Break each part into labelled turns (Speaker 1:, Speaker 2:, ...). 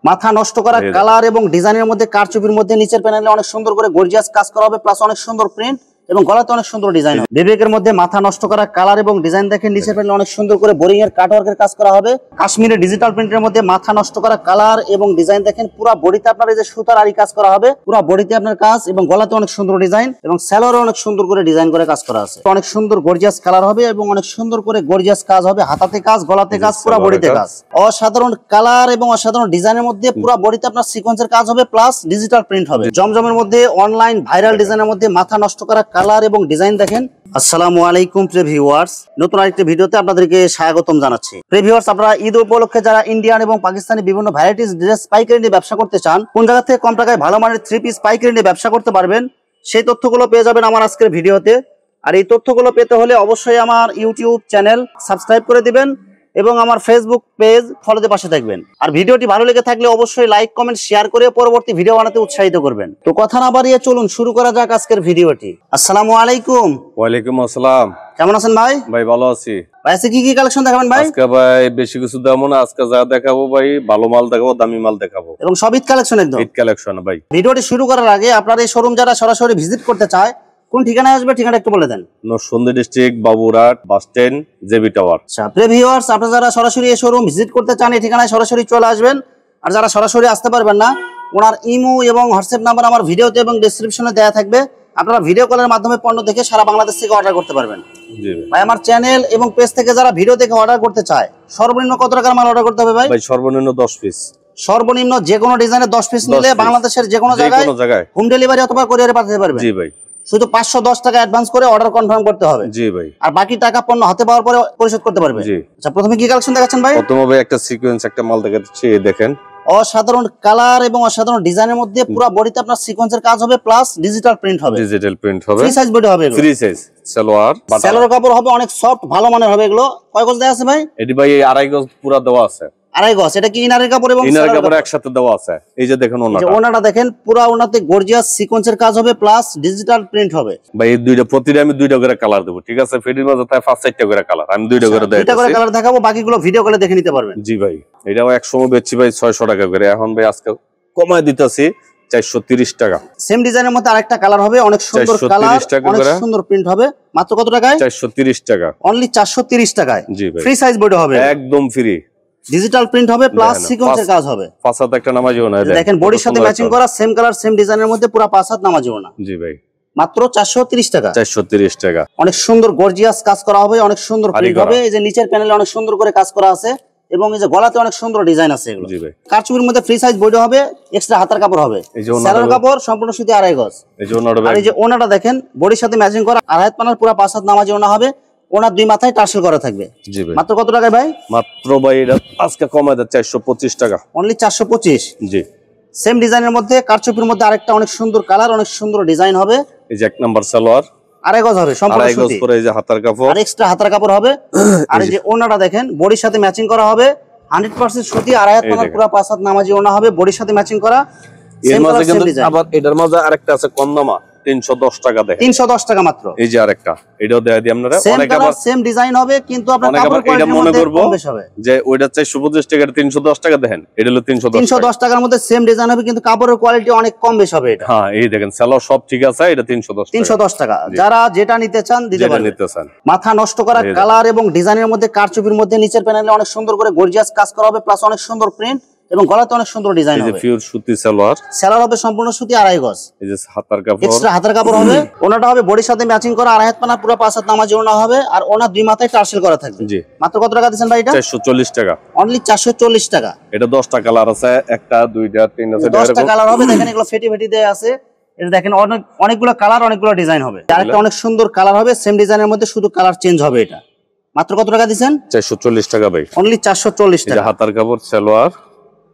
Speaker 1: মাথা নষ্ট করা কালার এবং ডিজাইনের মধ্যে কারচুপির মধ্যে নিচের প্যানেলে অনেক সুন্দর করে গর্জিয়াস কাজ করা হবে, প্লাস অনেক সুন্দর প্রিন্ট এবং গলাতে অনেক সুন্দর ডিজাইন হবে। বিবেকের মধ্যে মাথা নষ্ট করা কালার এবং ডিজাইন দেখেন নিচের প্যানেলে অনেক সুন্দর করে বোরিং এর কাটওয়ার্কের কাজ করা হবে। কাশ্মীরের ডিজিটাল প্রিন্টের মধ্যে মাথা নষ্ট করা কালার এবং ডিজাইন দেখেন পুরো বডিতে আপনার এই যে সুতার আরি কাজ করা হবে, পুরো বডিতে আপনার কাজ এবং গলাতে অনেক সুন্দর ডিজাইন এবং সালোয়ারে অনেক সুন্দর করে ডিজাইন করে কাজ করা আছে। অনেক সুন্দর গর্জিয়াস কালার হবে এবং অনেক সুন্দর করে গর্জিয়াস কাজ হবে, হাতাতে কাজ, গলাতে কাজ, পুরো বডিতে কাজ। অসাধারণ কালার এবং অসাধারণ ডিজাইনের মধ্যে পুরো বডিতে আপনার সিকোয়েন্সের কাজ হবে, প্লাস ডিজিটাল প্রিন্ট হবে। জমজমের মধ্যে অনলাইন ভাইরাল ডিজাইনের মধ্যে মাথা নষ্ট করা কালার এবং ডিজাইন দেখেন। আসসালামু আলাইকুম প্রিয় ভিউয়ার্স, নতুন আরেকটি ভিডিওতে আপনাদেরকে স্বাগতম জানাচ্ছি। প্রিয় ভিউয়ার্স, আপনারা ঈদ উপলক্ষে যারা ইন্ডিয়ান এবং পাকিস্তানি বিভিন্ন ভ্যারাইটিস ড্রেস পাইকারি নিয়ে ব্যবসা করতে চান, কোন জায়গা থেকে কম টাকায় ভালো মানের 3 পিস পাইকারি নিয়ে ব্যবসা করতে পারবেন, সেই তথ্যগুলো পেয়ে যাবেন আমার আজকের ভিডিওতে। আর এই তথ্যগুলো পেতে হলে অবশ্যই আমার ইউটিউব চ্যানেল সাবস্ক্রাইব করে দিবেন এবং আমার ফেসবুক পেজ ফলোতে পাশে থাকবেন। আর ভিডিওটি ভালো লেগে থাকলে অবশ্যই লাইক, কমেন্ট, শেয়ার করে পরবর্তী ভিডিও বানাতে উৎসাহিত করবেন। তো কথা না বাড়িয়ে চলুন শুরু করা যাক আজকের ভিডিওটি। আসসালামু আলাইকুম।
Speaker 2: ওয়ালাইকুম আসসালাম।
Speaker 1: কেমন আছেন ভাই?
Speaker 2: ভাই ভালো আছি।
Speaker 1: ভাই আজকে কি কালেকশন দেখাবেন ভাই?
Speaker 2: আজকে ভাই বেশি কিছু দেখাবো না, আজকে যা দেখাবো ভাই ভালো মাল দেখাবো, দামি মাল দেখাবো
Speaker 1: এবং সব ঈদ কালেকশন একদম।
Speaker 2: ঈদ কালেকশন ভাই।
Speaker 1: ভিডিওটি শুরু করার আগে আপনার এই শোরুম যারা সরাসরি ভিজিট করতে চায় কোন ঠিকানায় আসবে, ঠিকানা একটু বলে দেন।
Speaker 2: Narsingdi district, Baburhat bus stand, JB tower.
Speaker 1: আচ্ছা প্রিয় ভিউয়ার্স, আপনারা যারা সরাসরি এই শোরুম ভিজিট করতে চান এই ঠিকানায় সরাসরি চলে আসবেন। আর যারা সরাসরি আসতে পারবেন না, ওনার ইমো এবং হোয়াটসঅ্যাপ নাম্বার আমার ভিডিওতে এবং ডেসক্রিপশনে দেওয়া থাকবে। আপনারা ভিডিও কলের মাধ্যমে পণ্য দেখে সারা বাংলাদেশ থেকে অর্ডার করতে পারবেন।
Speaker 2: জি
Speaker 1: ভাই, আমার চ্যানেল এবং পেজ থেকে যারা ভিডিও দেখে অর্ডার করতে চায় সর্বনিম্ন কত টাকার মাল অর্ডার করতে হবে ভাই?
Speaker 2: ভাই সর্বনিম্ন 10 পিস।
Speaker 1: সর্বনিম্ন যে কোনো ডিজাইনের 10 পিস নিলে বাংলাদেশের যে কোনো জায়গায় হোম ডেলিভারি অথবা কুরিয়ারে পাঠাতে পারবেন।
Speaker 2: জি ভাই।
Speaker 1: শুধু 510 টাকা অ্যাডভান্স করে অর্ডার কনফার্ম করতে হবে।
Speaker 2: জি ভাই।
Speaker 1: আর বাকি টাকা পণ্য হাতে পাওয়ার পরে পরিশোধ করতে পারবে।
Speaker 2: জি।
Speaker 1: আচ্ছা, প্রথমে কি কালেকশন দেখাচ্ছেন ভাই?
Speaker 2: প্রথমে ভাই একটা সিকোয়েন্স একটা মাল দেখাচ্ছি, দেখেন।
Speaker 1: অসাধারণ কালার এবং অসাধারণ ডিজাইনের মধ্যে পুরো বডিতে আপনার সিকোয়েন্সের কাজ হবে, প্লাস ডিজিটাল প্রিন্ট হবে।
Speaker 2: ডিজিটাল প্রিন্ট হবে।
Speaker 1: ফ্রি সাইজ বডি হবে,
Speaker 2: ফ্রি সাইজ সালোয়ার।
Speaker 1: সালোয়ার কাপড় হবে অনেক সফট, ভালো মানের হবে। এগুলো কয় গজ দেয়া আছে ভাই?
Speaker 2: এটি ভাই 2.5 গজ পুরো দেওয়া আছে।
Speaker 1: 2.5 গজ। এটা কি ইনারের কাপড় এবং
Speaker 2: ইনারের কাপড় একসাথে দেওয়া আছে। এই যে দেখেন ওনাটা।
Speaker 1: ওনাটা দেখেন, পুরো ওনাতে গর্জিয়াস সিকোয়েন্সের কাজ হবে, প্লাস ডিজিটাল প্রিন্ট হবে।
Speaker 2: ভাই এই দুইটা প্রতিটা আমি 2টা করে কালার দেব, ঠিক আছে? ফেডির মধ্যে তাই 5-4টা করে কালার, আমি 2টা করে দেব।
Speaker 1: 2টা করে কালার দেখাবো, বাকিগুলো ভিডিও কলে দেখে নিতে পারবেন।
Speaker 2: জি ভাই। এটাও এক সময় বেচছি ভাই 600 টাকা করে, এখন ভাই আজকে কমায় দিতেছি 430 টাকা।
Speaker 1: সেম ডিজাইনের মধ্যে আরেকটা কালার হবে, অনেক সুন্দর কালার, অনেক সুন্দর প্রিন্ট হবে। মাত্র কত টাকায়?
Speaker 2: 430 টাকা।
Speaker 1: অনলি 430 টাকায়।
Speaker 2: জি ভাই।
Speaker 1: ফ্রি সাইজ বডি হবে,
Speaker 2: একদম ফ্রি।
Speaker 1: ডিজিটাল প্রিন্ট হবে, প্লাস সিকোয়েন্সের কাজ হবে।
Speaker 2: পাঁচ হাত একটা নামাজিও না,
Speaker 1: দেখেন বডির সাথে ম্যাচিং করা সেম কালার সেম ডিজাইনের মধ্যে পুরো 5 হাত নামাজিও না।
Speaker 2: জি ভাই।
Speaker 1: মাত্র 430 টাকা।
Speaker 2: 430 টাকা।
Speaker 1: অনেক সুন্দর গর্জিয়াস কাজ করা হবে, অনেক সুন্দর প্রিন্ট হবে। এই যে নিচের প্যানেলে অনেক সুন্দর করে কাজ করা আছে এবং এই যে গলাতে অনেক সুন্দর ডিজাইন আছে। এগুলো
Speaker 2: জি ভাই।
Speaker 1: কারচুপির মধ্যে ফ্রি সাইজ বডি হবে, এক্সট্রা হাতার কাপড় হবে, সালোয়ার কাপড় সম্পূর্ণ সুতি 2.5 গজ।
Speaker 2: এই যে ওনাটা,
Speaker 1: আর এই যে ওনাটা দেখেন বডির সাথে ম্যাচিং করা 2.5 হাত পানার পুরো 5 হাত নামাজি ওনা হবে। ওনার 2 মাথায় টার্সেল করা থাকবে।
Speaker 2: জি ভাই।
Speaker 1: মাত্র কত টাকায় ভাই?
Speaker 2: মাত্র ভাই এটা আজকে কমায় দেব 425 টাকা।
Speaker 1: অনলি 425।
Speaker 2: জি।
Speaker 1: সেম ডিজাইনের মধ্যে কারচুপির মধ্যে আরেকটা অনেক সুন্দর কালার, অনেক সুন্দর ডিজাইন হবে।
Speaker 2: এই যে 1 নাম্বার সালোয়ার
Speaker 1: 2.5 গজ হবে, সম্পূর্ণ সুতি।
Speaker 2: 2.5 গজ করে এই যে হাতার কাপড় আর
Speaker 1: এক্সট্রা হাতার কাপড় হবে। আর এই যে ওনাটা দেখেন বডির সাথে ম্যাচিং করা হবে, 100% সুতি, 2.5 হাত পানার পুরো 5 হাত নামাজি ওনা হবে, বডির সাথে ম্যাচিং করা।
Speaker 2: এর মাঝে কিন্তু আবার এটার মাঝে আরেকটা আছে কম দামা, 310 টাকা দেখেন।
Speaker 1: 310 টাকা মাত্র।
Speaker 2: এই যে আরেকটা, এটাও দেয়া দিই আপনারা।
Speaker 1: অনেক আবার সেম ডিজাইন হবে, কিন্তু আপনার কাপড় কোয়ালিটি মনে করব
Speaker 2: যে ওইটা 425 টাকা 310 টাকা দেখেন, এটা হলো
Speaker 1: 310 টাকার মধ্যে সেম ডিজাইন হবে, কিন্তু কাপড়ের কোয়ালিটি অনেক কম বেশ হবে এটা।
Speaker 2: হ্যাঁ এই দেখেন সালোয়ার সব ঠিক আছে, এটা
Speaker 1: 310 টাকা। যারা যেটা নিতে চান দিতে পারবেন। মাথা নষ্ট করা কালার এবং ডিজাইনের মধ্যে কারচুপির মধ্যে নিচের প্যানেলে অনেক সুন্দর করে গর্জিয়াস কাজ করা হবে, প্লাস অনেক সুন্দর প্রিন্ট এবং গলাতে অনেক সুন্দর ডিজাইন হবে।
Speaker 2: এই যে পিওর সুতি সালোয়ার।
Speaker 1: সালোয়ার হবে সম্পূর্ণ সুতি 2.5 গজ।
Speaker 2: এই যে হাতার কাপড়,
Speaker 1: এক্সট্রা হাতার কাপড় হবে। ওনাটা হবে বডির সাথে ম্যাচিং করা 2.5 হাত পানা পুরো 5 হাত নামাজি ওনা হবে, আর ওনা 2 মাথায় টার্সেল করা থাকবে।
Speaker 2: জি।
Speaker 1: মাত্র কত টাকা দিবেন ভাই এটা?
Speaker 2: 440 টাকা।
Speaker 1: অনলি 440 টাকা।
Speaker 2: এটা 10টা কালার আছে, একটা দুইটা তিনটা আছে,
Speaker 1: 10টা কালার হবে। দেখেন এগুলো ফেটি ফেটি দেয়া আছে। এটা দেখেন অনেকগুলো কালার, অনেকগুলো ডিজাইন হবে। আরেকটা অনেক সুন্দর কালার হবে, সেম ডিজাইনের মধ্যে শুধু কালার চেঞ্জ হবে। এটা মাত্র কত টাকা দিবেন?
Speaker 2: 440 টাকা ভাই।
Speaker 1: অনলি 440 টাকা।
Speaker 2: হাতার কাপড় সালোয়ার,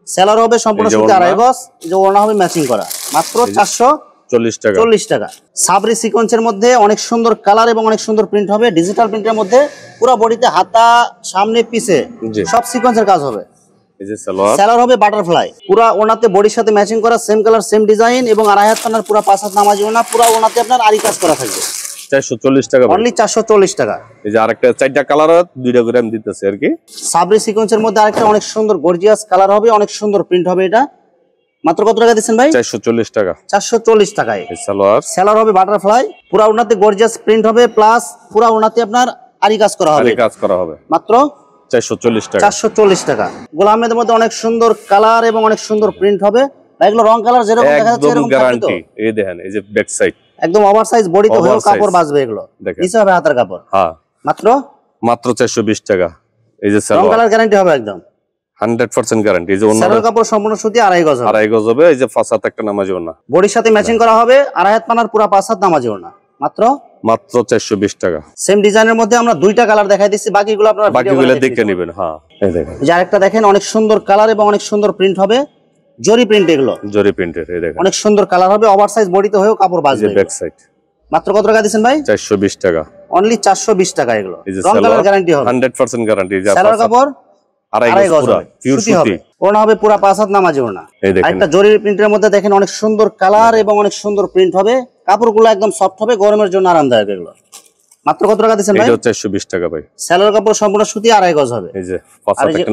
Speaker 1: সালোয়ার হবে সম্পূর্ণ সুতি 2.5 গজ। এই যে ওড়না হবে ম্যাচিং করা, মাত্র 440 টাকা। 40 টাকা। সাবরি সিকোয়েন্সের মধ্যে অনেক সুন্দর কালার এবং অনেক সুন্দর প্রিন্ট হবে। ডিজিটাল প্রিন্টের মধ্যে পুরো বডিতে হাতা সামনে পিছে সব সিকোয়েন্সের কাজ হবে।
Speaker 2: এই যে সালোয়ার
Speaker 1: হবে বাটারফ্লাই, পুরো ওনাতে বডির সাথে ম্যাচিং করা সেম কালার সেম ডিজাইন এবং 2.5 হাত পানার পুরো 5 হাত নামাজি ওনা, পুরো ওনাতে আপনার আরি কাজ করা থাকবে।
Speaker 2: 440 টাকা ভাই।
Speaker 1: অনলি 440 টাকা।
Speaker 2: এই যে আরেকটা 4টা কালার দুইটা করে আমি দিতেছি আর কি।
Speaker 1: সাবরি সিকোয়েন্সের মধ্যে আরেকটা অনেক সুন্দর গর্জিয়াস কালার হবে, অনেক সুন্দর প্রিন্ট হবে এটা। মাত্র কত টাকা দিচ্ছেন ভাই?
Speaker 2: 440 টাকা।
Speaker 1: 440 টাকায়।
Speaker 2: এই সালোয়ার
Speaker 1: হবে বাটারফ্লাই, পুরা ওড়নাতে গর্জিয়াস প্রিন্ট হবে, প্লাস পুরা ওড়নাতে আপনার আরি কাজ করা হবে। মাত্র
Speaker 2: 440 টাকা।
Speaker 1: 440 টাকা। গোলাম আহমেদের মধ্যে অনেক সুন্দর কালার এবং অনেক সুন্দর প্রিন্ট হবে। এগুলো রং কালার যেরকম দেখা যাচ্ছে এরকম
Speaker 2: গ্যারান্টি। এই দেখেন, এই যে ব্যাক সাইড
Speaker 1: একদম ওভারসাইজ বডিতে হয়েও কাপড় বাঁচবে এগুলো। নিচে হবে হাতের কাপড়।
Speaker 2: হ্যাঁ,
Speaker 1: মাত্র
Speaker 2: 420 টাকা। এই যে
Speaker 1: রং কালার গ্যারান্টি হবে একদম
Speaker 2: 100% গ্যারান্টি। এই যে
Speaker 1: সালোয়ার কাপড় সম্পূর্ণ সুতি, আড়াই গজ হবে।
Speaker 2: আড়াই গজ হবে। এই যে ফাসাত একটা নামাজি ওড়না,
Speaker 1: বডির সাথে ম্যাচিং করা হবে, আড়াই হাত পানার পুরো পাঁচ হাত নামাজি ওড়না। মাত্র
Speaker 2: 420 টাকা।
Speaker 1: সেম ডিজাইনের মধ্যে আমরা দুইটা কালার দেখাই দিচ্ছি, বাকিগুলো আপনারা
Speaker 2: বাকিগুলো দেখে নেবেন। হ্যাঁ, এই দেখেন,
Speaker 1: যে আরেকটা দেখেন অনেক সুন্দর কালার এবং অনেক সুন্দর প্রিন্ট হবে, জরি প্রিন্ট। এগুলো
Speaker 2: জরি প্রিন্টের। এই দেখেন,
Speaker 1: অনেক সুন্দর কালার হবে, ওভারসাইজ বডিতে হয়েও কাপড় বাঁচবে।
Speaker 2: Back side.
Speaker 1: মাত্র কত টাকা দিবেন ভাই?
Speaker 2: 420 টাকা।
Speaker 1: অনলি 420 টাকা। এগুলো
Speaker 2: এই যে
Speaker 1: রং কালার গ্যারান্টি হবে
Speaker 2: 100% গ্যারান্টি। এই যে
Speaker 1: সালোয়ার কাপড়
Speaker 2: আড়াই গজ পুরো পিওর সুতি
Speaker 1: ওড়না হবে, পুরো পাঁচ হাত নামাজি ওড়না। আরেকটা জরি প্রিন্টের মধ্যে দেখেন অনেক সুন্দর কালার এবং অনেক সুন্দর প্রিন্ট হবে, কাপড়গুলো একদম সফট হবে, গরমের জন্য আরামদায়ক। এগুলো মাত্র কত টাকা দিবেন ভাই?
Speaker 2: এটা 420 টাকা ভাই।
Speaker 1: সালোয়ার কাপড় সম্পূর্ণ সুতি, আড়াই গজ হবে।
Speaker 2: এই যে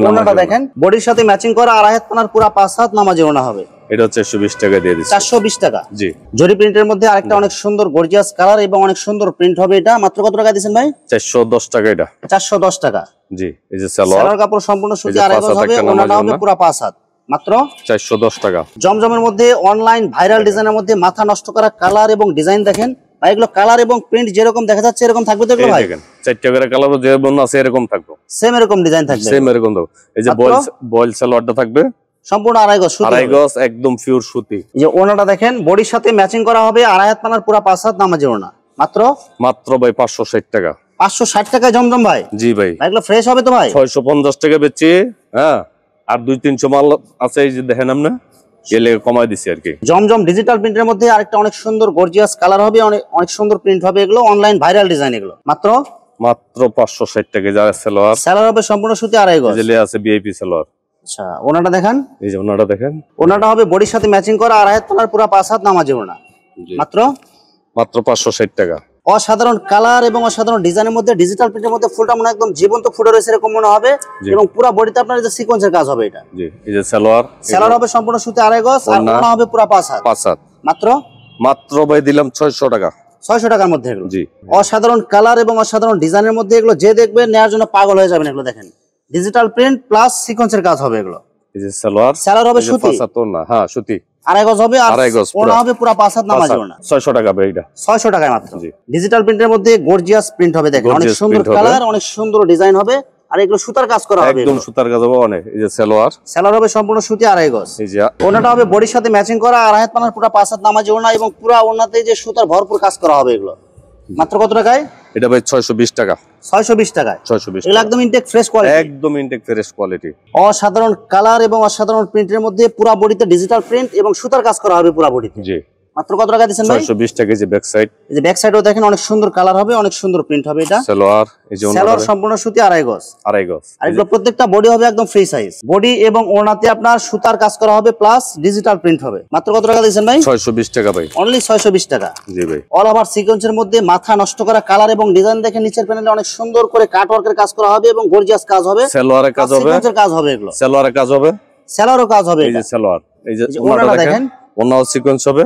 Speaker 1: ওড়নাটা দেখেন বডির সাথে ম্যাচিং করা, আড়াই হাত পানার পুরো পাঁচ হাত নামাজি ওড়না হবে।
Speaker 2: এটা 420 টাকা দিয়ে দিচ্ছি।
Speaker 1: 420 টাকা।
Speaker 2: জি।
Speaker 1: জরি প্রিন্টের মধ্যে আরেকটা অনেক সুন্দর গর্জিয়াস কালার এবং অনেক সুন্দর প্রিন্ট হবে। এটা মাত্র কত টাকা দিবেন ভাই?
Speaker 2: 410 টাকা। এটা
Speaker 1: 410 টাকা।
Speaker 2: জি। এই যে সালোয়ার
Speaker 1: কাপড় সম্পূর্ণ সুতি, আড়াই গজ হবে, ওড়নাটা হবে পুরো পাঁচ হাত। মাত্র
Speaker 2: 410 টাকা।
Speaker 1: জমজমের মধ্যে অনলাইন ভাইরাল ডিজাইনের মধ্যে মাথা নষ্ট করা কালার এবং ডিজাইন দেখেন ভাই। এগুলো কালার এবং প্রিন্ট যেরকম দেখা যাচ্ছে এরকম থাকবে তো এগুলো ভাই?
Speaker 2: দেখেন, 4টা করে কালার যেমন আছে এরকম থাকবে,
Speaker 1: সেম এরকম ডিজাইন থাকবে,
Speaker 2: সেম এরকম থাকবে। এই যে বয়েল সালোয়ারটা থাকবে
Speaker 1: সম্পূর্ণ আড়াই গজ সুতি,
Speaker 2: আড়াই গজ একদম পিওর সুতি।
Speaker 1: এই যে ওড়নাটা দেখেন বডির সাথে ম্যাচিং করা হবে, আড়াই হাত পানার পুরো পাঁচ হাত নামাজি ওড়না। মাত্র
Speaker 2: ভাই 560 টাকা।
Speaker 1: 560 টাকায় জমজম ভাই।
Speaker 2: জি ভাই।
Speaker 1: এগুলো ফ্রেশ হবে তো ভাই?
Speaker 2: 650 টাকা বেচছি। হ্যাঁ, আর 200-300 মাল আছে। এই যে দেখেন, আপনি গেলে কমাই দিছি আর কি।
Speaker 1: জমজম ডিজিটাল প্রিন্টের মধ্যে আরেকটা অনেক সুন্দর গর্জিয়াস কালার হবে, অনেক সুন্দর প্রিন্ট হবে। এগুলো অনলাইন ভাইরাল ডিজাইন। এগুলো মাত্র
Speaker 2: 560 টাকা। যা সালোয়ার
Speaker 1: হবে সম্পূর্ণ সুতি, আড়াই গজ।
Speaker 2: জেলে আছে ভিআইপি সালোয়ার।
Speaker 1: আচ্ছা, ওনাটা দেখেন,
Speaker 2: এই যে ওনাটা দেখেন,
Speaker 1: ওনাটা হবে বডির সাথে ম্যাচিং করা, আড়াই হাত পানার পুরো পাঁচ হাত নামাজি ওড়না। মাত্র
Speaker 2: 560 টাকা।
Speaker 1: অসাধারণ কালার এবং অসাধারণ ডিজাইনের মধ্যে ডিজিটাল প্রিন্টের মধ্যে ফুলটা মনে একদম জীবন্ত ফুটে রয়েছে এরকম মনে হবে, এবং পুরো বডিতে আপনার যে সিকোয়েন্সের কাজ হবে। এটা
Speaker 2: জি। এই যে সালোয়ার
Speaker 1: হবে সম্পূর্ণ সুতি, আড়াই গজ, আর ওড়না হবে পুরো পাঁচ হাত। মাত্র
Speaker 2: ভাই দিলাম 600 টাকা।
Speaker 1: 600 টাকার মধ্যে এগুলো।
Speaker 2: জি।
Speaker 1: অসাধারণ কালার এবং অসাধারণ ডিজাইনের মধ্যে এগুলো যে দেখবে নেওয়ার জন্য পাগল হয়ে যাবেন। এগুলো দেখেন ডিজিটাল প্রিন্ট প্লাস সিকোয়েন্সের কাজ হবে। এগুলো
Speaker 2: এই যে সালোয়ার
Speaker 1: হবে সুতি,
Speaker 2: হ্যাঁ সুতি,
Speaker 1: আড়াই গজ হবে, আর ওড়না হবে পুরো পাঁচ হাত নামাজি ওড়না।
Speaker 2: 600 টাকা ভাই। এটা
Speaker 1: 600 টাকায় মাত্র। ডিজিটাল প্রিন্টের মধ্যে গর্জিয়াস প্রিন্ট হবে, দেখেন অনেক সুন্দর কালার, অনেক সুন্দর ডিজাইন হবে, আর এগুলো সুতার কাজ করা হবে,
Speaker 2: একদম সুতার কাজ হবে অনেক। এই যে সালোয়ার
Speaker 1: হবে সম্পূর্ণ সুতি, আড়াই গজ।
Speaker 2: এই যে
Speaker 1: ওড়নাটা হবে বডির সাথে ম্যাচিং করা, আড়াই হাত পানার পুরো পাঁচ হাত নামাজি ওড়না, এবং পুরো ওড়নাতে যে সুতার ভরপুর কাজ করা হবে। এগুলো মাত্র কত টাকায়?
Speaker 2: এটা ভাই 620 টাকা।
Speaker 1: 620 টাকায়।
Speaker 2: 620।
Speaker 1: এগুলো একদম ইনটেক ফ্রেশ কোয়ালিটি,
Speaker 2: একদম ইনটেক ফ্রেশ কোয়ালিটি।
Speaker 1: অসাধারণ কালার এবং অসাধারণ প্রিন্টের মধ্যে পুরো বডিতে ডিজিটাল প্রিন্ট এবং সুতার কাজ করা হবে পুরো বডিতে।
Speaker 2: জি।
Speaker 1: মাত্র কত টাকা দিবেন ভাই?
Speaker 2: 620 টাকা। যে ব্যাক সাইড,
Speaker 1: এই যে ব্যাক সাইডও দেখেন অনেক সুন্দর কালার হবে, অনেক সুন্দর প্রিন্ট হবে। এটা
Speaker 2: সালোয়ার, এই যে
Speaker 1: সালোয়ার সম্পূর্ণ সুতি, আড়াই গজ।
Speaker 2: আড়াই গজ।
Speaker 1: আর এগুলো প্রত্যেকটা বডি হবে একদম ফ্রি সাইজ। বডি এবং ওড়নাতে আপনার সুতার কাজ করা হবে প্লাস ডিজিটাল প্রিন্ট হবে। মাত্র কত টাকা দিবেন ভাই?
Speaker 2: 620 টাকা ভাই।
Speaker 1: অনলি 620 টাকা।
Speaker 2: জি ভাই।
Speaker 1: অল ওভার সিকোয়েন্সের মধ্যে মাথা নষ্ট করা কালার এবং ডিজাইন দেখেন, নিচের প্যানেলে অনেক সুন্দর করে কাট ওয়ার্কের কাজ করা হবে এবং গর্জিয়াস কাজ হবে।
Speaker 2: সালোয়ারের কাজ হবে,
Speaker 1: সিকোয়েন্সের কাজ হবে। এগুলো
Speaker 2: সালোয়ারের কাজ হবে,
Speaker 1: সালোয়ারও কাজ হবে।
Speaker 2: এই যে সালোয়ার, এই যে
Speaker 1: ওড়নাটা দেখেন,
Speaker 2: ওড়নাও সিকোয়েন্স হবে,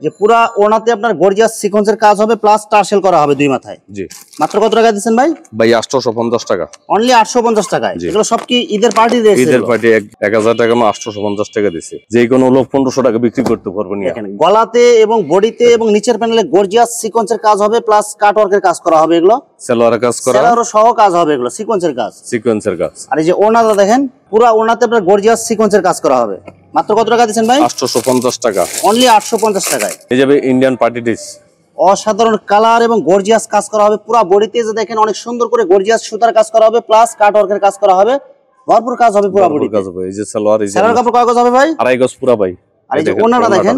Speaker 1: যে পুরা ওড়নাতে আপনার গর্জিয়াস সিকোয়েন্সের কাজ হবে প্লাস টার্সেল করা হবে দুই মাথায়।
Speaker 2: জি।
Speaker 1: মাত্র কত টাকা দিবেন ভাই?
Speaker 2: ভাই 850 টাকা।
Speaker 1: অনলি 850 টাকায়। এগুলো সব কি ঈদের পার্টি দিয়েছে?
Speaker 2: ঈদের পার্টি 1000 টাকা না 850 টাকা দিছে। যে কোনো লোক 1500 টাকা বিক্রি করতে পারবে না।
Speaker 1: দেখেন গলাতে এবং বডিতে এবং নিচের প্যানেলে গর্জিয়াস সিকোয়েন্সের কাজ হবে প্লাস কাট ওয়ার্কের কাজ করা হবে। এগুলো
Speaker 2: সালোয়ারের কাজ করা,
Speaker 1: সালোয়ারও সহ কাজ হবে। এগুলো সিকোয়েন্সের কাজ,
Speaker 2: সিকোয়েন্সের কাজ।
Speaker 1: আর এই যে ওড়নাটা দেখেন পুরো ওড়নাতে আপনার গর্জিয়াস সিকোয়েন্সের কাজ করা হবে। মাত্র কত টাকা দিবেন ভাই?
Speaker 2: 850 টাকা।
Speaker 1: অনলি 850 টাকায়।
Speaker 2: এই যাবে ইন্ডিয়ান পার্টি ড্রেস,
Speaker 1: অসাধারণ কালার এবং গর্জিয়াস কাজ করা হবে পুরো বডিতে। যে দেখেন অনেক সুন্দর করে গর্জিয়াস সুতার কাজ করা হবে প্লাস কাট ওয়ার্কের কাজ করা হবে, ভরপুর কাজ হবে পুরো বডিতে।
Speaker 2: এই যে সালোয়ার, এই যে
Speaker 1: সালোয়ার কাপড় কয় গজ হবে ভাই?
Speaker 2: আড়াই গজ পুরো ভাই।
Speaker 1: আর এই যে ওড়নাটা দেখেন,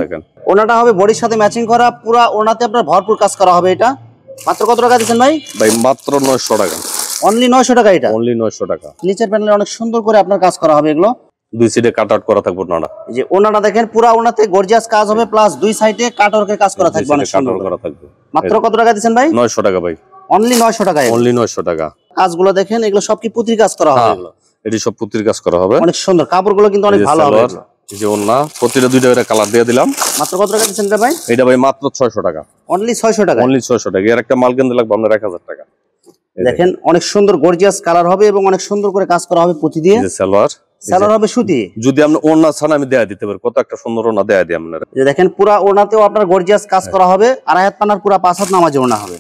Speaker 1: ওড়নাটা হবে বডির সাথে ম্যাচিং করা, পুরো ওড়নাতে আপনার ভরপুর কাজ করা হবে। এটা মাত্র কত টাকা দিবেন ভাই?
Speaker 2: ভাই মাত্র 900 টাকা।
Speaker 1: অনলি 900 টাকা। এটা
Speaker 2: অনলি 900 টাকা।
Speaker 1: নিচের প্যানেলে অনেক সুন্দর করে আপনার কাজ করা হবে। এগুলো
Speaker 2: দুই সাইডে কাট আউট করা থাকবে ওনাটা।
Speaker 1: এই যে ওনাটা দেখেন পুরো ওনাতে গর্জিয়াস কাজ হবে, প্লাস দুই সাইডে কাটওয়ার্কের কাজ করা থাকবে, অনেক সুন্দর
Speaker 2: করা থাকবে।
Speaker 1: মাত্র কত টাকা দিবেন ভাই?
Speaker 2: 900 টাকা ভাই,
Speaker 1: অনলি 900 টাকায়।
Speaker 2: অনলি 900 টাকা।
Speaker 1: কাজগুলো দেখেন, এগুলো সব কি পুঁতির কাজ করা হবে? এগুলো
Speaker 2: এটি সব পুঁতির কাজ করা হবে,
Speaker 1: অনেক সুন্দর। কাপড়গুলো কিন্তু অনেক ভালো হবে।
Speaker 2: এই যে ওন্না প্রতিটা দুইটা করে কালার দিয়ে দিলাম।
Speaker 1: মাত্র কত টাকা দিচ্ছেন ভাই?
Speaker 2: এটা ভাই মাত্র 600 টাকা,
Speaker 1: অনলি 600 টাকা,
Speaker 2: অনলি 600 টাকা। এর একটা মাল কিনতে লাগবে আপনার 1000 টাকা।
Speaker 1: দেখেন অনেক সুন্দর গর্জিয়াস কালার হবে এবং অনেক সুন্দর করে কাজ করা হবে পুঁতি দিয়ে। সালোয়ার হবে সুতি। যদি আপনি ওড়না ছান আমি দেয়া দিতে পারি, কত একটা সুন্দর ওড়না দেয়া দিই আপনারা। যে দেখেন পুরো ওড়নাতেও আপনার গর্জিয়াস কাজ করা হবে, আড়াই হাত পানার পুরো 5 হাত নামাজে ওড়না হবে।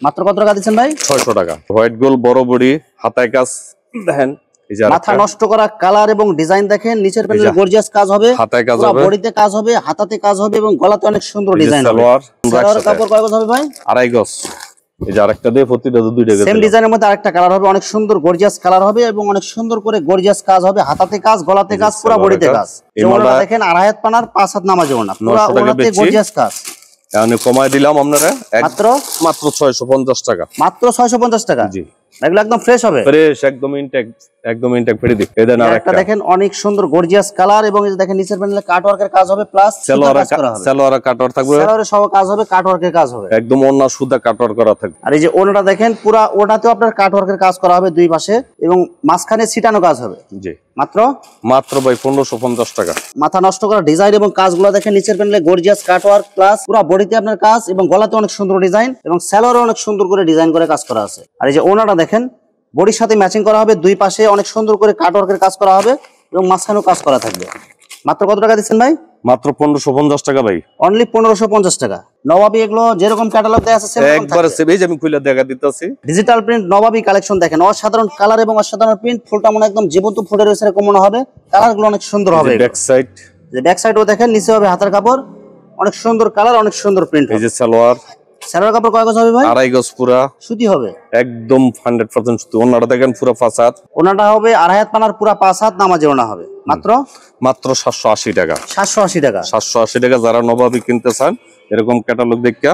Speaker 1: মাত্র কত টাকা দিচ্ছেন ভাই?
Speaker 2: 600 টাকা। হোয়াইট গোল্ড বড় বডি হাতায় কাজ দেখেন, এই যে
Speaker 1: মাথা নষ্ট করা কালার এবং ডিজাইন দেখেন, নিচের প্যানেলে গর্জিয়াস কাজ হবে,
Speaker 2: হাতায় কাজ হবে,
Speaker 1: বডিতে কাজ হবে, হাতাতে কাজ হবে এবং গলাতে অনেক সুন্দর ডিজাইন হবে। সালোয়ার কাপড় কয় গজ হবে ভাই?
Speaker 2: 2.5 গজ। এই যে আরেকটা দিয়ে প্রতিটা দুইটা গজ,
Speaker 1: সেম ডিজাইনের মধ্যে আরেকটা কালার হবে, অনেক সুন্দর গর্জিয়াস কালার হবে এবং অনেক সুন্দর করে গর্জিয়াস কাজ হবে, হাতাতে কাজ, গলাতে কাজ, পুরো বডিতে কাজ। এই ওড়নাটা দেখেন আড়াই হাত পানার 5 হাত নামাজে ওড়না, পুরো ওড়নাতে গর্জিয়াস কাজ।
Speaker 2: আমি কমায় দিলাম আপনারা মাত্র 650 টাকা,
Speaker 1: মাত্র 650 টাকা।
Speaker 2: জি,
Speaker 1: এগুলো একদম ফ্রেশ হবে,
Speaker 2: ফ্রেশ একদম ইনটেক, একদম ইনটেক ফেড়ে দিই। এই দেন আরেকটা
Speaker 1: দেখেন অনেক সুন্দর গর্জিয়াস কালার এবং এই যে দেখেন নিচের প্যানেলে কাটওয়ার্কের কাজ হবে, প্লাস
Speaker 2: সালোয়ার কাটওয়ার থাকবে,
Speaker 1: সালোয়ারে সব কাজ হবে, কাটওয়ার্কের কাজ হবে,
Speaker 2: একদম ওড়না সুতা কাটওয়ার করা থাকবে।
Speaker 1: আর এই যে ওড়নাটা দেখেন পুরো ওড়নাতেও আপনার কাটওয়ার্কের কাজ করা হবে দুই পাশে এবং মাঝখানে ছিটানো কাজ হবে।
Speaker 2: জি,
Speaker 1: মাত্র
Speaker 2: ভাই 1550 টাকা।
Speaker 1: মাথা নষ্ট করা ডিজাইন এবং কাজগুলো দেখেন, নিচের প্যানেলে গর্জিয়াস কাটওয়ার্ক, প্লাস পুরো বডিতে আপনার কাজ এবং গলাতে অনেক সুন্দর ডিজাইন এবং সালোয়ারে অনেক সুন্দর করে ডিজাইন করে কাজ করা আছে। আর এই যে ওড়নাটা দেখেন বডির সাথে ম্যাচিং করা হবে, দুই পাশে অনেক সুন্দর করে কাটওয়ার্কের কাজ করা হবে এবং মাঝখানেও কাজ করা থাকবে। মাত্র কত টাকা দিচ্ছেন ভাই?
Speaker 2: মাত্র 1550 টাকা ভাই,
Speaker 1: অনলি 1550 টাকা। নবাবী এগুলো যেরকম ক্যাটালগ দেয়া আছে
Speaker 2: একবারে সেম, এই যে আমি খুলে দেখা দিতেছি।
Speaker 1: ডিজিটাল প্রিন্ট নবাবী কালেকশন দেখেন, অসাধারণ কালার এবং অসাধারণ প্রিন্ট, ফুলটা মনে একদম জীবন্ত ফুটে রয়েছে এরকম মনে হবে, কালারগুলো অনেক সুন্দর হবে।
Speaker 2: ব্যাক সাইড,
Speaker 1: যে ব্যাক সাইডও দেখেন, নিচে হবে হাতের কাপড়, অনেক সুন্দর কালার, অনেক সুন্দর প্রিন্ট।
Speaker 2: এই যে সালোয়ার
Speaker 1: কাপড় কয় গজ হবে ভাই?
Speaker 2: 2.5 গজ পুরা
Speaker 1: সুতি হবে,
Speaker 2: একদম 100% সুতি। ওনাটা দেখেন পুরো 5 হাত,
Speaker 1: ওনাটা হবে আড়াই হাত পানার পুরো 5 হাত নামাজে ওনা হবে। মাত্র
Speaker 2: 780 টাকা,
Speaker 1: 780 টাকা,
Speaker 2: 780 টাকা। যারা নবাবী কিনতে চান এরকম ক্যাটালগ দেখা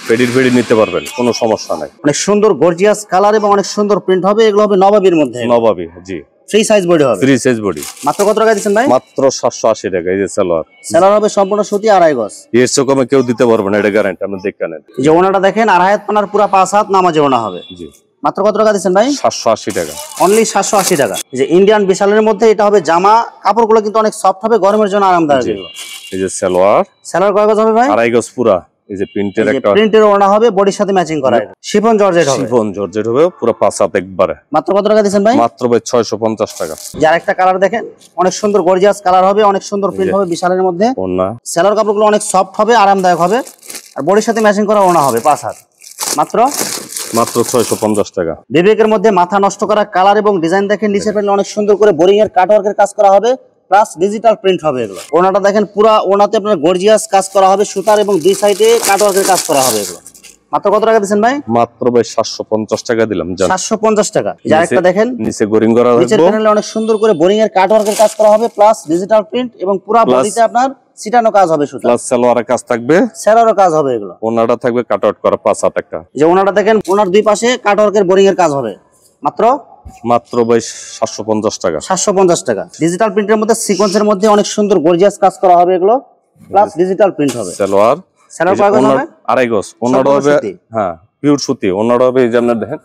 Speaker 2: ফেডি নিতে পারবেন, কোনো সমস্যা নাই।
Speaker 1: অনেক সুন্দর গর্জিয়াস কালার এবং অনেক সুন্দর প্রিন্ট হবে, এগুলো হবে নবাবীর মধ্যে।
Speaker 2: নবাবী, জি,
Speaker 1: ফ্রি সাইজ বডি হবে,
Speaker 2: ফ্রি সাইজ বডি।
Speaker 1: মাত্র কত টাকা দিচ্ছেন ভাই?
Speaker 2: মাত্র 780 টাকা। এই যে
Speaker 1: সালোয়ার হবে সম্পূর্ণ সুতি, 2.5 গজ।
Speaker 2: এর চেয়ে কমে কেউ দিতে পারবে না, এটা গ্যারান্টি, আপনি দেখে নেন।
Speaker 1: এই যে ওনাটা দেখেন আড়াই হাত পানার পুরো 5 হাত নামাজে ওনা হবে। জি, মাত্র কত টাকা দিচ্ছেন ভাই?
Speaker 2: 780 টাকা,
Speaker 1: অনলি 780 টাকা। যে ইন্ডিয়ান বিশালের মধ্যে এটা হবে জামা, কাপড়গুলো কিন্তু অনেক সফট হবে, গরমের জন্য আরামদায়ক।
Speaker 2: এই যে সালোয়ার
Speaker 1: কয় গজ হবে ভাই?
Speaker 2: 2.5 গজ পুরা। এই যে প্রিন্টের একটা
Speaker 1: প্রিন্টের ওড়না হবে, বডির সাথে ম্যাচিং করা, শিফন জর্জেট হবে,
Speaker 2: শিফন জর্জেট হবে পুরো 5 হাত একবারে।
Speaker 1: মাত্র কত টাকা দিচ্ছেন ভাই?
Speaker 2: মাত্র ভাই 650 টাকা।
Speaker 1: যার একটা কালার দেখেন, অনেক সুন্দর গর্জিয়াস কালার হবে, অনেক সুন্দর প্রিন্ট হবে বিশালের মধ্যে।
Speaker 2: ওড়না
Speaker 1: সালোয়ার কাপড়গুলো অনেক সফট হবে, আরামদায়ক হবে, আর বডির সাথে ম্যাচিং করা ওড়না হবে 5 হাত। মাত্র
Speaker 2: 650 টাকা।
Speaker 1: বিবেকের মধ্যে মাথা নষ্ট করা কালার এবং ডিজাইন দেখেন, নিচের প্যানেলে অনেক সুন্দর করে বোরিং এর কাটওয়ার্কের কাজ করা হবে, প্লাস ডিজিটাল প্রিন্ট হবে এগুলো। ওনাটা দেখেন পুরো ওনাতে আপনার গর্জিয়াস কাজ করা হবে, সুতার এবং দুই সাইডে কাটওয়ার্কের কাজ করা হবে এগুলো। মাত্র কত টাকা দিবেন ভাই?
Speaker 2: মাত্র ভাই 750 টাকা দিলাম।
Speaker 1: 750 টাকা। যার একটা দেখেন
Speaker 2: নিচে বোরিং করা হবে,
Speaker 1: নিচের প্যানেলে অনেক সুন্দর করে বোরিং এর কাটওয়ার্কের কাজ করা হবে, প্লাস ডিজিটাল প্রিন্ট এবং পুরো বডিতে আপনার সিটানো কাজ হবে, সুতা
Speaker 2: প্লাস সালোয়ারের কাজ থাকবে,
Speaker 1: সেরারও কাজ হবে এগুলো।
Speaker 2: ওনাটা থাকবে কাটআউট করা 5 হাত একটা।
Speaker 1: যে ওনাটা দেখেন, ওনার দুই পাশে কাটওয়ার্কের বোরিং এর কাজ হবে। মাত্র
Speaker 2: ভাই 750 টাকা।
Speaker 1: 750 টাকা। ডিজিটাল প্রিন্টের মধ্যে সিকোয়েন্সের মধ্যে অনেক সুন্দর গর্জিয়াস কাজ করা হবে এগুলো, প্লাস ডিজিটাল প্রিন্ট হবে।
Speaker 2: সালোয়ার 2.5 গজ, ওনাটা হবে হ্যাঁ পিওর সুতি। ওনাটা হবে এই যে আপনারা দেখেন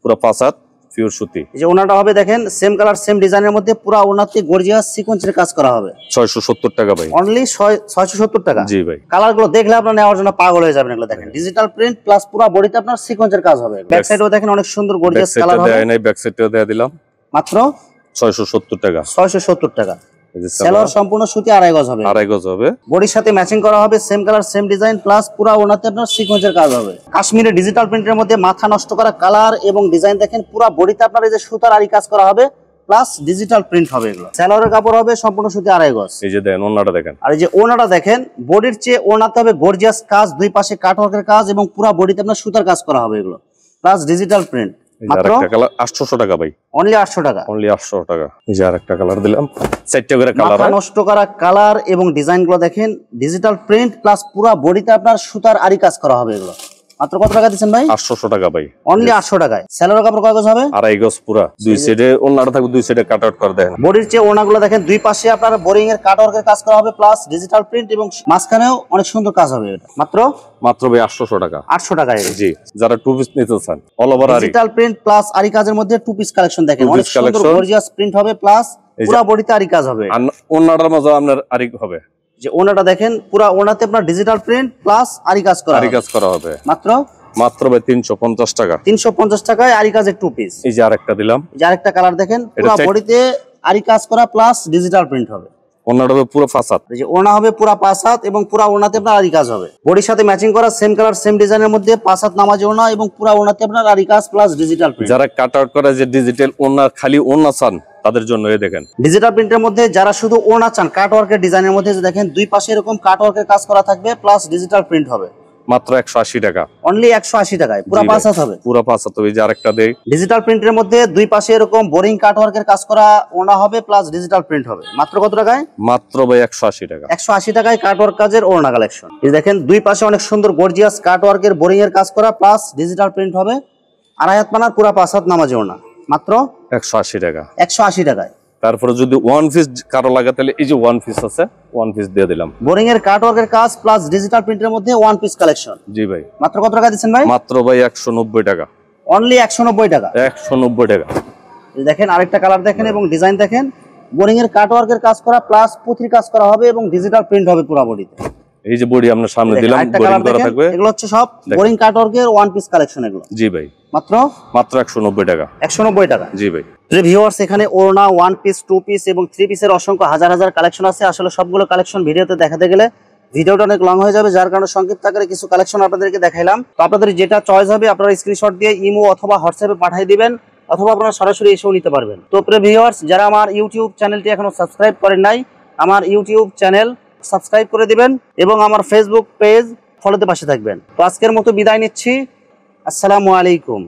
Speaker 2: পুরো 5 হাত পিওর সুতি।
Speaker 1: এই যে ওনাটা হবে দেখেন সেম কালার সেম ডিজাইনের মধ্যে পুরো ওনাতে গর্জিয়াস সিকোয়েন্সের কাজ করা হবে।
Speaker 2: 670 টাকা ভাই,
Speaker 1: অনলি 670 টাকা।
Speaker 2: জি ভাই।
Speaker 1: কালারগুলো দেখলে আপনারা নেওয়ার জন্য পাগল হয়ে যাবেন। এগুলো দেখেন ডিজিটাল প্রিন্ট প্লাস পুরো বডিতে আপনার সিকোয়েন্সের কাজ হবে। ব্যাক সাইডেও দেখেন অনেক সুন্দর গর্জিয়াস কালার হবে।
Speaker 2: ব্যাক সাইডটাও দেয়া দিলাম মাত্র 670 টাকা।
Speaker 1: 670 টাকা। সালোয়ার সম্পূর্ণ সুতি, 2.5 গজ হবে।
Speaker 2: 2.5 গজ হবে,
Speaker 1: বডির সাথে ম্যাচিং করা হবে, same colour same design, plus পুরো ওনাতে আপনার সিকোয়েন্সের কাজ হবে। কাশ্মীরের ডিজিটাল প্রিন্টের মধ্যে মাথা নষ্ট করা কালার এবং ডিজাইন দেখেন, পুরো বডিতে আপনার এই যে সুতার আরি কাজ করা হবে, প্লাস ডিজিটাল প্রিন্ট হবে এগুলো। সালোয়ারের কাপড় হবে সম্পূর্ণ সুতি, 2.5 গজ।
Speaker 2: এই যে দেখেন ওনাটা দেখেন, আর
Speaker 1: এই যে ওনাটা দেখেন, বডির চেয়ে ওনাতে হবে গর্জিয়াস কাজ, দুই পাশে কাটওয়ার্কের কাজ এবং পুরো বডিতে আপনার সুতার কাজ করা হবে এগুলো, প্লাস ডিজিটাল প্রিন্ট। মাত্র
Speaker 2: 800 টাকা ভাই,
Speaker 1: অনলি 800 টাকা।
Speaker 2: অনলি 800 টাকা। এই যে আরেকটা কালার দিলাম, 4টা করে কালার।
Speaker 1: মাথা নষ্ট করা কালার এবং ডিজাইনগুলো দেখেন, ডিজিটাল প্রিন্ট প্লাস পুরো বডিতে আপনার সুতার আরি কাজ করা হবে এগুলো, মাত্র কত টাকা দিচ্ছেন ভাই?
Speaker 2: 800 টাকা ভাই,
Speaker 1: অনলি 800 টাকায়। সেলোর কাপড় কয় গজ হবে?
Speaker 2: 2.5 গজ পুরা, দুই সাইডে ওন্নাটা থাকবে, দুই সাইডে কাট আউট করে দেখেন।
Speaker 1: বডির যে ওড়নাগুলো দেখেন দুই পাশে আপনার বোরিং এর কাট ওয়ার্কের কাজ করা হবে, প্লাস ডিজিটাল প্রিন্ট এবং মাঝখানেও অনেক সুন্দর কাজ হবে। এটা মাত্র
Speaker 2: ভাই 800 টাকা।
Speaker 1: 800 টাকায়।
Speaker 2: জি, যারা টু পিস নিতে চান অল ওভার আরি,
Speaker 1: ডিজিটাল প্রিন্ট প্লাস আরি কাজের মধ্যে টু পিস কালেকশন দেখেন, অনেক সুন্দর গর্জিয়াস প্রিন্ট হবে, প্লাস পুরো বডিতে আরি কাজ হবে।
Speaker 2: আর ওন্নাটার মধ্যে আপনার আরি হবে,
Speaker 1: যে ওড়নাটা দেখেন পুরো ওড়নাতে আপনার ডিজিটাল প্রিন্ট প্লাস আরি কাজ করা হবে। মাত্র
Speaker 2: ভাই 350 টাকা।
Speaker 1: 350 টাকায় আরি কাজের টু পিস।
Speaker 2: এই যে আরেকটা দিলাম,
Speaker 1: এই যে আরেকটা কালার দেখেন, পুরো বডিতে আরি কাজ করা প্লাস ডিজিটাল প্রিন্ট হবে।
Speaker 2: ওন্নাটা হবে পুরো ফাসাদ,
Speaker 1: এই যে ওড়না হবে পুরো পাঁচ হাত এবং পুরো ওড়নাতে আপনার আরি কাজ হবে। বডির সাথে ম্যাচিং করা সেম কালার সেম ডিজাইনের মধ্যে পাঁচ হাত নামাজি ওড়না এবং পুরো ওড়নাতে আপনার আরি কাজ প্লাস ডিজিটাল প্রিন্ট।
Speaker 2: যারা কাট আউট করে যে ডিজিটাল ওন্না, খালি ওন্না চান তাদের জন্য এই দেখেন
Speaker 1: ডিজিটাল প্রিন্টের মধ্যে যারা শুধু ওড়না চান কাট ওয়ার্কের ডিজাইনের মধ্যে, যে দেখেন দুই পাশে এরকম কাট ওয়ার্কের কাজ করা থাকবে প্লাস ডিজিটাল প্রিন্ট হবে।
Speaker 2: মাত্র 180 টাকা।
Speaker 1: অনলি 180 টাকায় পুরো পাঁচ হাত হবে।
Speaker 2: পুরো পাঁচ হাত হবে। এই যে আরেকটা দেই,
Speaker 1: ডিজিটাল প্রিন্টের মধ্যে দুই পাশে এরকম বোরিং কাট ওয়ার্কের কাজ করা ওড়না হবে প্লাস ডিজিটাল প্রিন্ট হবে। মাত্র কত টাকায়?
Speaker 2: মাত্র ভাই 180 টাকা।
Speaker 1: 180 টাকায় কাট ওয়ার্ক কাজের ওড়না কালেকশন। এই দেখেন দুই পাশে অনেক সুন্দর গর্জিয়াস কাট ওয়ার্কের বোরিং এর কাজ করা প্লাস ডিজিটাল প্রিন্ট হবে। আড়াই হাত পানার পুরো পাঁচ হাত নামাজি ওড়না, মাত্র
Speaker 2: 180 টাকা।
Speaker 1: 180 টাকায়।
Speaker 2: তারপরে যদি ওয়ান পিস কারো লাগে তাহলে এই যে ওয়ান পিস আছে, ওয়ান পিস দিয়ে দিলাম।
Speaker 1: বোরিং এর কাট ওয়ার্কের কাজ প্লাস ডিজিটাল প্রিন্টের মধ্যে ওয়ান পিস কালেকশন।
Speaker 2: জি ভাই।
Speaker 1: মাত্র কত টাকা দিচ্ছেন ভাই?
Speaker 2: মাত্র ভাই 190 টাকা।
Speaker 1: অনলি 190 টাকা।
Speaker 2: 190 টাকা।
Speaker 1: দেখেন আরেকটা কালার দেখেন এবং ডিজাইন দেখেন, বোরিং এর কাট ওয়ার্কের কাজ করা প্লাস পুঁথির কাজ করা হবে এবং ডিজিটাল প্রিন্ট হবে পুরো বডিতে।
Speaker 2: এই যে বডি আপনার সামনে দিলাম, বোরিং করা থাকবে।
Speaker 1: এগুলো হচ্ছে সব বোরিং কাট ওয়ার্কের ওয়ান পিস কালেকশন এগুলো।
Speaker 2: জি ভাই।
Speaker 1: মাত্র
Speaker 2: 190 টাকা।
Speaker 1: 190 টাকা।
Speaker 2: জি ভাই।
Speaker 1: ভিউয়ার্স, এখানে ওড়না, ওয়ান পিস, টু পিস এবং থ্রি পিসের অসংখ্য হাজার হাজার কালেকশন আছে। আসলে সবগুলো কালেকশন ভিডিওতে দেখাতে গেলে ভিডিওটা অনেক লং হয়ে যাবে, যার কারণে সংক্ষিপ্ত আকারে কিছু কালেকশন আপনাদেরকে দেখাইলাম। তো আপনাদের যেটা চয়েস হবে আপনারা স্ক্রিনশট দিয়ে ইমো অথবা হোয়াটসঅ্যাপে পাঠিয়ে দিবেন, অথবা আপনারা সরাসরি এসেও নিতে পারবেন। তো প্রিয় ভিউয়ার্স, যারা আমার ইউটিউব চ্যানেলটি এখনো সাবস্ক্রাইব করেন নাই, আমার ইউটিউব চ্যানেল সাবস্ক্রাইব করে দিবেন এবং আমার ফেসবুক পেজ ফলোতে পাশে থাকবেন। তো আজকের মতো বিদায় নিচ্ছি। আসসালামু আলাইকুম।